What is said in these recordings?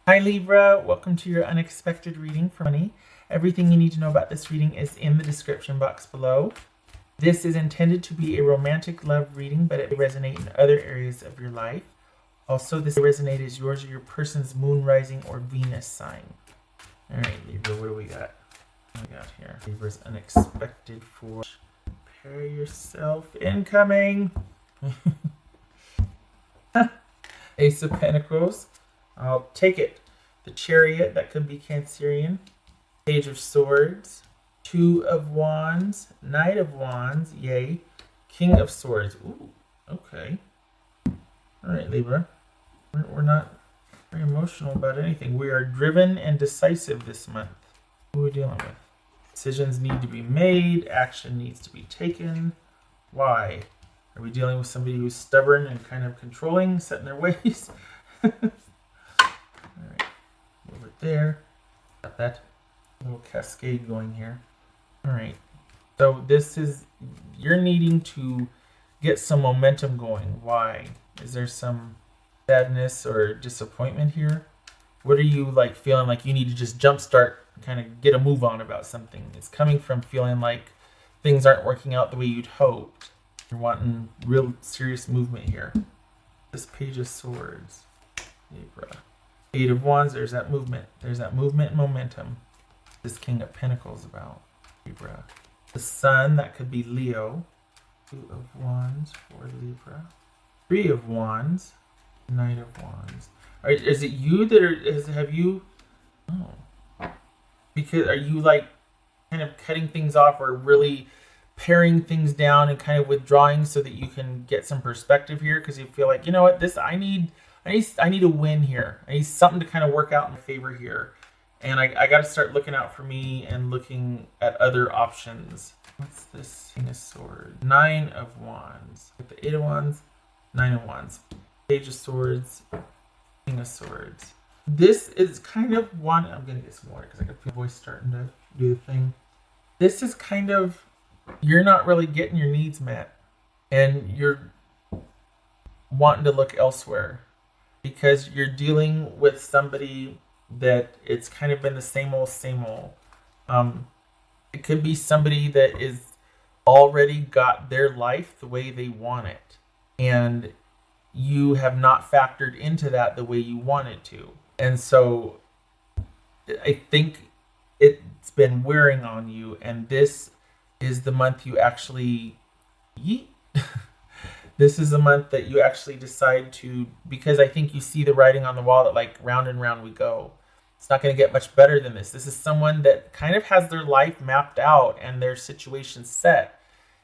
Hi Libra, welcome to your unexpected reading for money. Everything you need to know about this reading is in the description box below. This is intended to be a romantic love reading, but it may resonate in other areas of your life. Also, this may resonate as yours or your person's moon, rising, or Venus sign. All right, Libra, what do we got? What do we got here? Libra's unexpected for prepare yourself. Incoming. Ace of Pentacles. I'll take it. The Chariot, that could be Cancerian. Page of Swords. Two of Wands. Knight of Wands. Yay. King of Swords. Ooh, okay. All right, Libra. We're not very emotional about anything. We are driven and decisive this month. Who are we dealing with? Decisions need to be made. Action needs to be taken. Why? Are we dealing with somebody who's stubborn and kind of controlling, set in their ways? All right, move it there. Got that little cascade going here. All right, so this is, you're needing to get some momentum going. Why? Is there some sadness or disappointment here? What are you like feeling like you need to just jumpstart, kind of get a move on about something? It's coming from feeling like things aren't working out the way you'd hoped. You're wanting real serious movement here. This Page of Swords. Libra. Eight of Wands, there's that movement. There's that movement and momentum. This King of Pentacles about Libra. The Sun, that could be Leo. Two of Wands for Libra. Three of Wands. Knight of Wands. Is it you that are, have you, oh. Because are you like kind of cutting things off or really paring things down and kind of withdrawing so that you can get some perspective here? Because you feel like, you know what, this, I need a win here. I need something to kind of work out in my favor here. And I got to start looking out for me and looking at other options. What's this? King of Swords. Nine of Wands. With the Eight of Wands. Nine of Wands. Page of Swords. King of Swords. This is kind of one... I'm going to get some water because I can feel my voice starting to do the thing. This is kind of... You're not really getting your needs met. And you're wanting to look elsewhere. Because you're dealing with somebody that it's kind of been the same old, same old. It could be somebody that is already got their life the way they want it. And you have not factored into that the way you want it to. And so I think it's been wearing on you. And this is the month you actually yeet. This is a month that you actually decide to, because I think you see the writing on the wall that like round and round we go. It's not going to get much better than this. This is someone that kind of has their life mapped out and their situation set.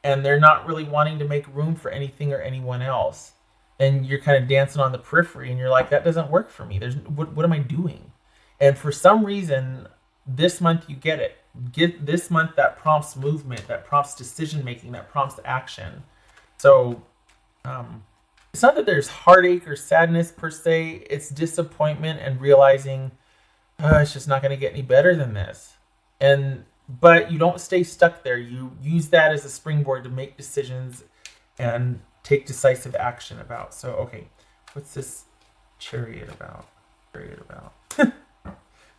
And they're not really wanting to make room for anything or anyone else. And you're kind of dancing on the periphery and you're like, that doesn't work for me. What am I doing? And for some reason, this month you get it. Get this month that prompts movement, that prompts decision making, that prompts action. So it's not that there's heartache or sadness per se. It's disappointment and realizing it's just not going to get any better than this. But you don't stay stuck there. You use that as a springboard to make decisions and take decisive action about. So, okay, what's this Chariot about?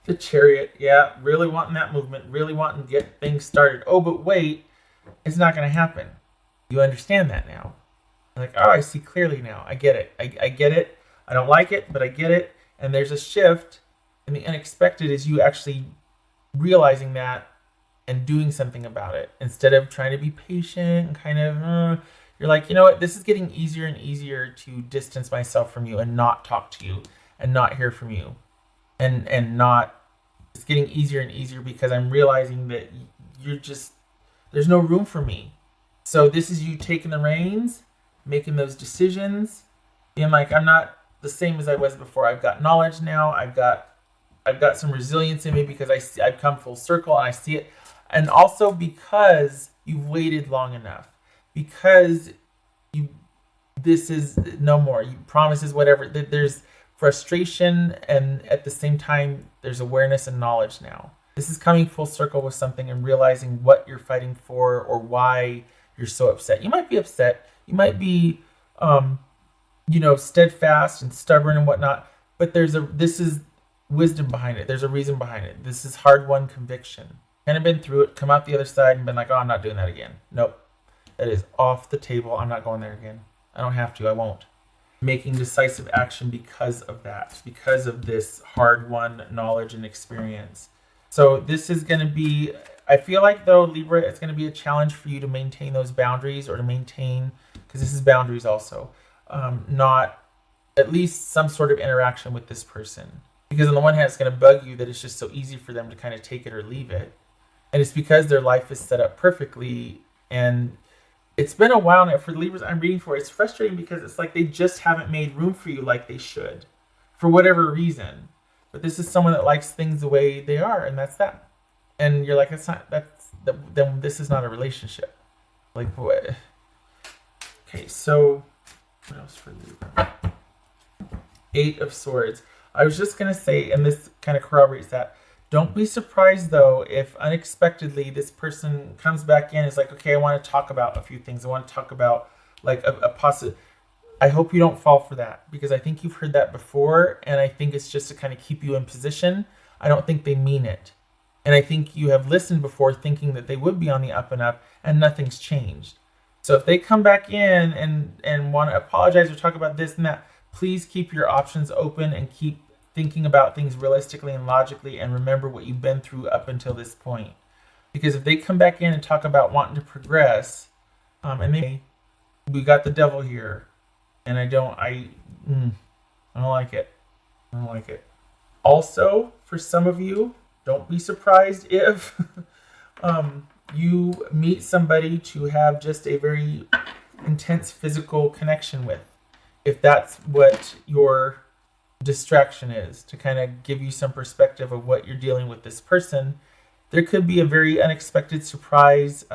The Chariot, yeah, really wanting that movement, really wanting to get things started. Oh, but wait, it's not going to happen. You understand that now. Like, oh, I see clearly now. I get it. I get it. I don't like it, but I get it. And there's a shift. And the unexpected is you actually realizing that and doing something about it. Instead of trying to be patient and kind of, you're like, you know what? This is getting easier and easier to distance myself from you and not talk to you and not hear from you. And not, it's getting easier and easier because I'm realizing that you're just, there's no room for me. So this is you taking the reins, making those decisions, being like, I'm not the same as I was before. I've got knowledge now. I've got some resilience in me because I've come full circle and I see it. And also because you've waited long enough. Because this is no more. You promises whatever. There's frustration and at the same time there's awareness and knowledge now. This is coming full circle with something and realizing what you're fighting for or why you're so upset. You might be upset. You might be, steadfast and stubborn and whatnot. But this is wisdom behind it. There's a reason behind it. This is hard-won conviction. Kind of been through it, come out the other side and been like, oh, I'm not doing that again. Nope. That is off the table. I'm not going there again. I don't have to. I won't. Making decisive action because of that, because of this hard-won knowledge and experience. So this is going to be, I feel like though, Libra, it's going to be a challenge for you to maintain those boundaries, or to maintain, because this is boundaries also, not at least some sort of interaction with this person. Because on the one hand, it's going to bug you that it's just so easy for them to kind of take it or leave it. And it's because their life is set up perfectly. And it's been a while now for the Libras I'm reading for. It's frustrating because it's like they just haven't made room for you like they should, for whatever reason. But this is someone that likes things the way they are, and that's that. And you're like, then this is not a relationship. Like, what? Okay, so what else for Libra? 8 of Swords. I was just going to say, and this kind of corroborates that, don't be surprised, though, if unexpectedly this person comes back in and is like, okay, I want to talk about a few things. I want to talk about, like, a positive. I hope you don't fall for that, because I think you've heard that before, and I think it's just to kind of keep you in position. I don't think they mean it. And I think you have listened before thinking that they would be on the up and up, and nothing's changed. So if they come back in and want to apologize or talk about this and that, please keep your options open and keep thinking about things realistically and logically, and remember what you've been through up until this point. Because if they come back in and talk about wanting to progress, and we got the devil here, and I don't like it. I don't like it. Also, for some of you, don't be surprised if you meet somebody to have just a very intense physical connection with. If that's what your distraction is, to kind of give you some perspective of what you're dealing with this person, there could be a very unexpected surprise,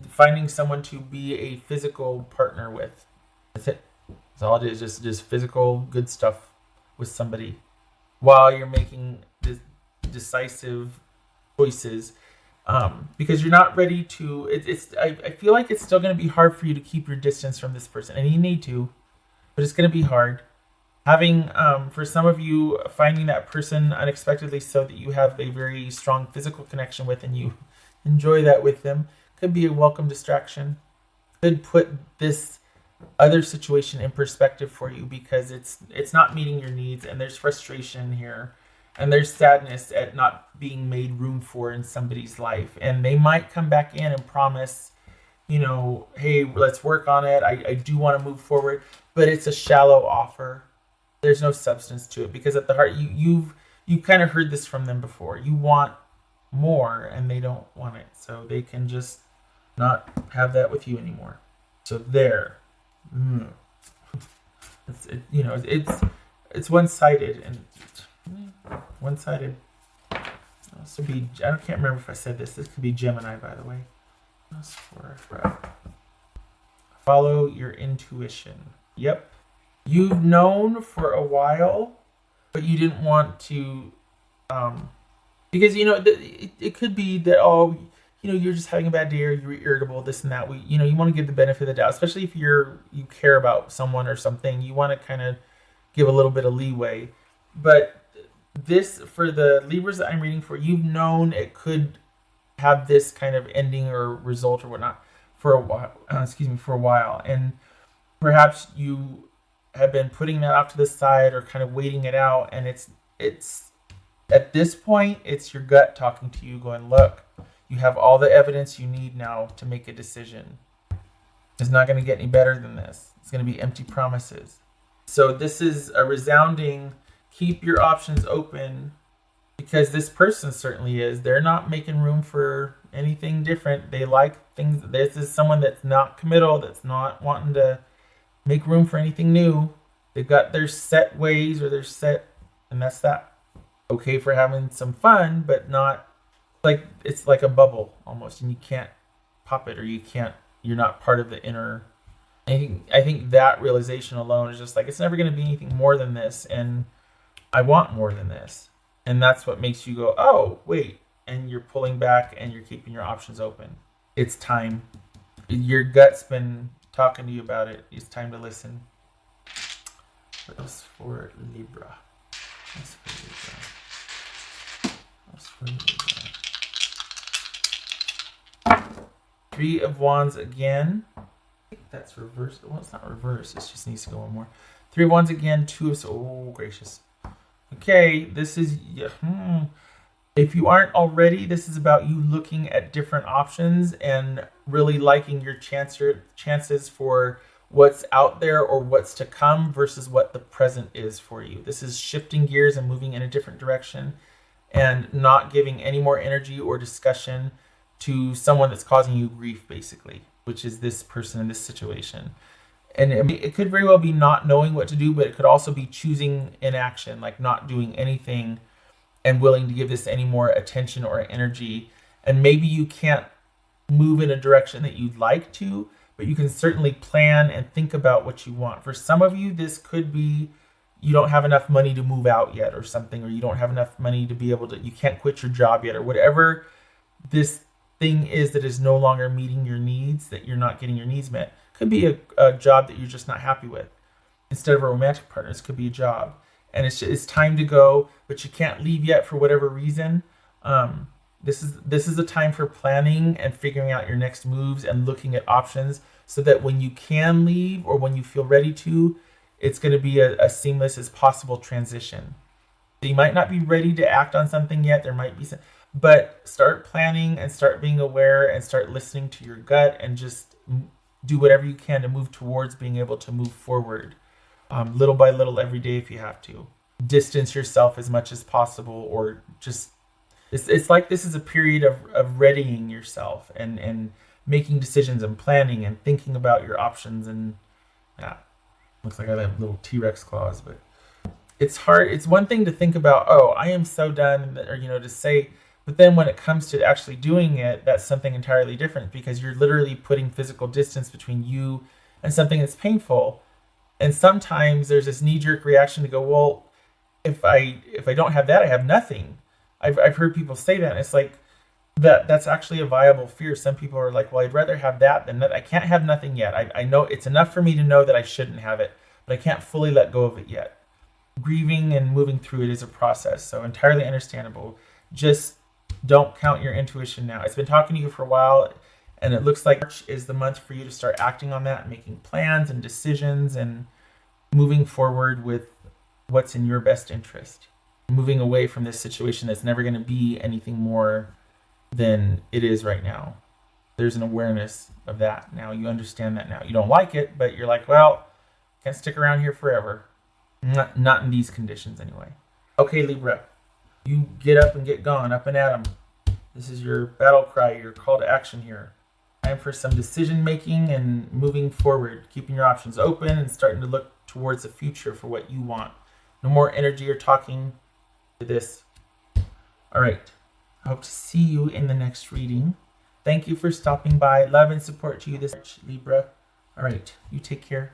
finding someone to be a physical partner with. That's it. That's all it is, just physical good stuff with somebody while you're making decisive choices, because you're not ready to, I feel like it's still going to be hard for you to keep your distance from this person, and you need to, but it's going to be hard. Having, for some of you, finding that person unexpectedly so that you have a very strong physical connection with and you enjoy that with them could be a welcome distraction. Could put this other situation in perspective for you, because it's not meeting your needs, and there's frustration here, and there's sadness at not being made room for in somebody's life. And they might come back in and promise, hey, let's work on it. I do want to move forward, but it's a shallow offer. There's no substance to it, because at the heart, you've kind of heard this from them before. You want more, and they don't want it, so they can just not have that with you anymore. So there, it's one-sided, and one-sided. This would be, I can't remember if I said this. This could be Gemini, by the way. Follow your intuition. Yep. You've known for a while, but you didn't want to, because, it could be that, you're just having a bad day, or you're irritable, this and that. You want to give the benefit of the doubt, especially if you care about someone or something. You want to kind of give a little bit of leeway. But this, for the Libras that I'm reading for, you've known it could have this kind of ending or result or whatnot for a while. For a while, and perhaps you have been putting that off to the side or kind of waiting it out, and it's at this point, it's your gut talking to you, going, look, you have all the evidence you need now to make a decision. It's not going to get any better than this. It's going to be empty promises. So this is a resounding, keep your options open, because this person certainly is. They're not making room for anything different. They like things. This is someone that's not committal, that's not wanting to make room for anything new. They've got their set ways, or their set, and that's that. Okay for having some fun, but not like, it's like a bubble almost, and you can't pop it, or you're not part of the inner. I think that realization alone is just like, it's never going to be anything more than this, and I want more than this. And that's what makes you go, oh, wait, and you're pulling back and you're keeping your options open. It's time. Your gut's been talking to you about it. It's time to listen. What else for Libra? Three of Wands again. I think that's reversed. Well, it's not reversed. It just needs to go one more. Three of Wands again. Two of... Oh, gracious. Okay, this is... If you aren't already, this is about you looking at different options and really liking your chances for what's out there or what's to come versus what the present is for you. This is shifting gears and moving in a different direction and not giving any more energy or discussion to someone that's causing you grief, basically, which is this person in this situation. And it could very well be not knowing what to do, but it could also be choosing inaction, like not doing anything and willing to give this any more attention or energy. And maybe you can't move in a direction that you'd like to, but you can certainly plan and think about what you want. For some of you, this could be you don't have enough money to move out yet or something, or you don't have enough money to be able to, you can't quit your job yet, or whatever this thing is that is no longer meeting your needs, that you're not getting your needs met. Could be a job that you're just not happy with. Instead of a romantic partner, this could be a job. And it's time to go, but you can't leave yet for whatever reason. This is a time for planning and figuring out your next moves and looking at options so that when you can leave or when you feel ready to, it's going to be a seamless as possible transition. So you might not be ready to act on something yet. There might be some, but start planning and start being aware and start listening to your gut and just do whatever you can to move towards being able to move forward. Little by little every day if you have to. Distance yourself as much as possible, or just it's like this is a period of readying yourself and making decisions and planning and thinking about your options. And yeah, looks like I have little T-Rex claws, but it's hard. It's one thing to think about, oh, I am so done, or to say, but then when it comes to actually doing it, that's something entirely different, because you're literally putting physical distance between you and something that's painful. And sometimes there's this knee-jerk reaction to go, well, if I don't have that, I have nothing. I've heard people say that, and it's like that's actually a viable fear. Some people are like, well, I'd rather have that than that. I can't have nothing yet. I know it's enough for me to know that I shouldn't have it, but I can't fully let go of it yet. Grieving and moving through it is a process, so entirely understandable. Just don't count your intuition now. It's been talking to you for a while, and it looks like March is the month for you to start acting on that, making plans and decisions and moving forward with what's in your best interest. Moving away from this situation that's never going to be anything more than it is right now. There's an awareness of that now. You understand that now. You don't like it, but you're like, well, can't stick around here forever. Not in these conditions anyway. Okay, Libra, you get up and get gone, up and at 'em. This is your battle cry, your call to action here. Time for some decision making and moving forward, keeping your options open and starting to look towards the future for what you want. No more energy or talking to this. All right. I hope to see you in the next reading. Thank you for stopping by. Love and support to you this Libra. All right. You take care.